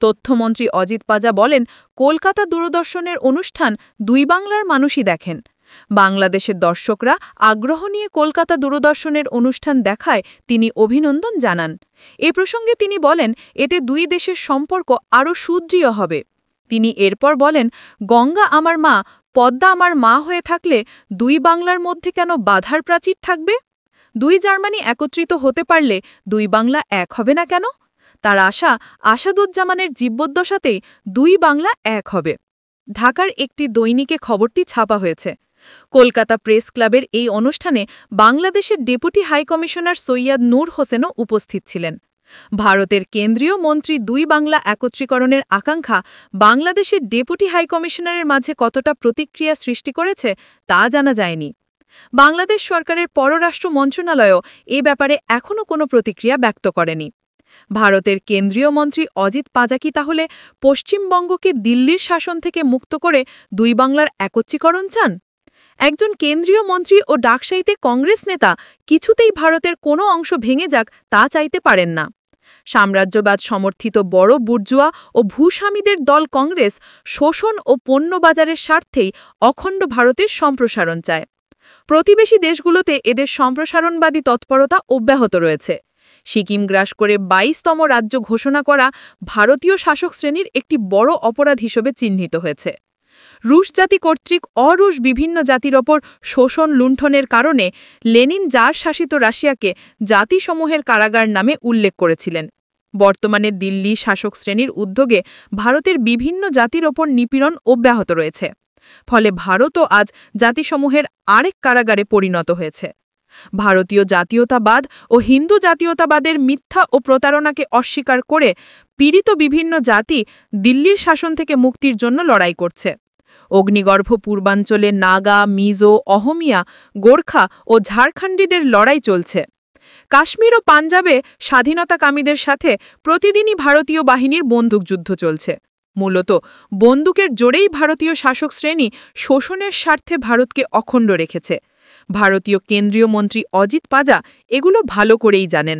তথ্যমন্ত্রী অজিত পাজা বলেন, কলকাতা দূরদর্শনের অনুষ্ঠান দুই বাংলার মানুষই দেখেন। বাংলাদেশের দর্শকরা আগ্রহ নিয়ে কলকাতা দূরদর্শনের অনুষ্ঠান দেখায় তিনি অভিনন্দন জানান। এ প্রসঙ্গে তিনি বলেন, এতে দুই দেশের সম্পর্ক আরও সুদৃঢ় হবে। তিনি এরপর বলেন, গঙ্গা আমার মা, পদ্মা আমার মা হয়ে থাকলে দুই বাংলার মধ্যে কেন বাধার প্রাচীর থাকবে? দুই জার্মানি একত্রিত হতে পারলে দুই বাংলা এক হবে না কেন? তার আশা, আসাদুজ্জামানের জীবদ্দশাতেই দুই বাংলা এক হবে। ঢাকার একটি দৈনিকে খবরটি ছাপা হয়েছে। কলকাতা প্রেস ক্লাবের এই অনুষ্ঠানে বাংলাদেশের ডেপুটি হাইকমিশনার সৈয়দ নূর হোসেনও উপস্থিত ছিলেন। ভারতের কেন্দ্রীয় মন্ত্রী দুই বাংলা একত্রীকরণের আকাঙ্ক্ষা বাংলাদেশের ডেপুটি হাইকমিশনারের মাঝে কতটা প্রতিক্রিয়া সৃষ্টি করেছে তা জানা যায়নি। বাংলাদেশ সরকারের পররাষ্ট্র মন্ত্রণালয়ও এ ব্যাপারে এখনও কোনো প্রতিক্রিয়া ব্যক্ত করেনি। ভারতের কেন্দ্রীয় মন্ত্রী অজিত পাজা কি তাহলে পশ্চিমবঙ্গকে দিল্লির শাসন থেকে মুক্ত করে দুই বাংলার একত্রীকরণ চান? একজন কেন্দ্রীয় মন্ত্রী ও ডাকসাইতে কংগ্রেস নেতা কিছুতেই ভারতের কোনো অংশ ভেঙে যাক তা চাইতে পারেন না। সাম্রাজ্যবাদ সমর্থিত বড় বুর্জুয়া ও ভূস্বামীদের দল কংগ্রেস শোষণ ও পণ্য বাজারের স্বার্থেই অখণ্ড ভারতের সম্প্রসারণ চায়। প্রতিবেশী দেশগুলোতে এদের সম্প্রসারণবাদী তৎপরতা অব্যাহত রয়েছে। সিকিম গ্রাস করে ২২তম রাজ্য ঘোষণা করা ভারতীয় শাসক শ্রেণীর একটি বড় অপরাধ হিসেবে চিহ্নিত হয়েছে। রুশ জাতি কর্তৃক অরুশ বিভিন্ন জাতির ওপর শোষণ লুণ্ঠনের কারণে লেনিন জার শাসিত রাশিয়াকে জাতিসমূহের কারাগার নামে উল্লেখ করেছিলেন। বর্তমানে দিল্লি শাসক শ্রেণীর উদ্যোগে ভারতের বিভিন্ন জাতির ওপর নিপীড়ন অব্যাহত রয়েছে। ফলে ভারতও আজ জাতিসমূহের আরেক কারাগারে পরিণত হয়েছে। ভারতীয় জাতীয়তাবাদ ও হিন্দু জাতীয়তাবাদের মিথ্যা ও প্রতারণাকে অস্বীকার করে পীড়িত বিভিন্ন জাতি দিল্লির শাসন থেকে মুক্তির জন্য লড়াই করছে। অগ্নিগর্ভ পূর্বাঞ্চলে নাগা, মিজো, অহমিয়া, গোর্খা ও ঝাড়খণ্ডীদের লড়াই চলছে। কাশ্মীর ও পাঞ্জাবে স্বাধীনতাকামীদের সাথে প্রতিদিনই ভারতীয় বাহিনীর বন্দুকযুদ্ধ চলছে। মূলত বন্দুকের জোরেই ভারতীয় শাসক শ্রেণী শোষণের স্বার্থে ভারতকে অখণ্ড রেখেছে। ভারতীয় কেন্দ্রীয় মন্ত্রী অজিত পাজা এগুলো ভালো করেই জানেন।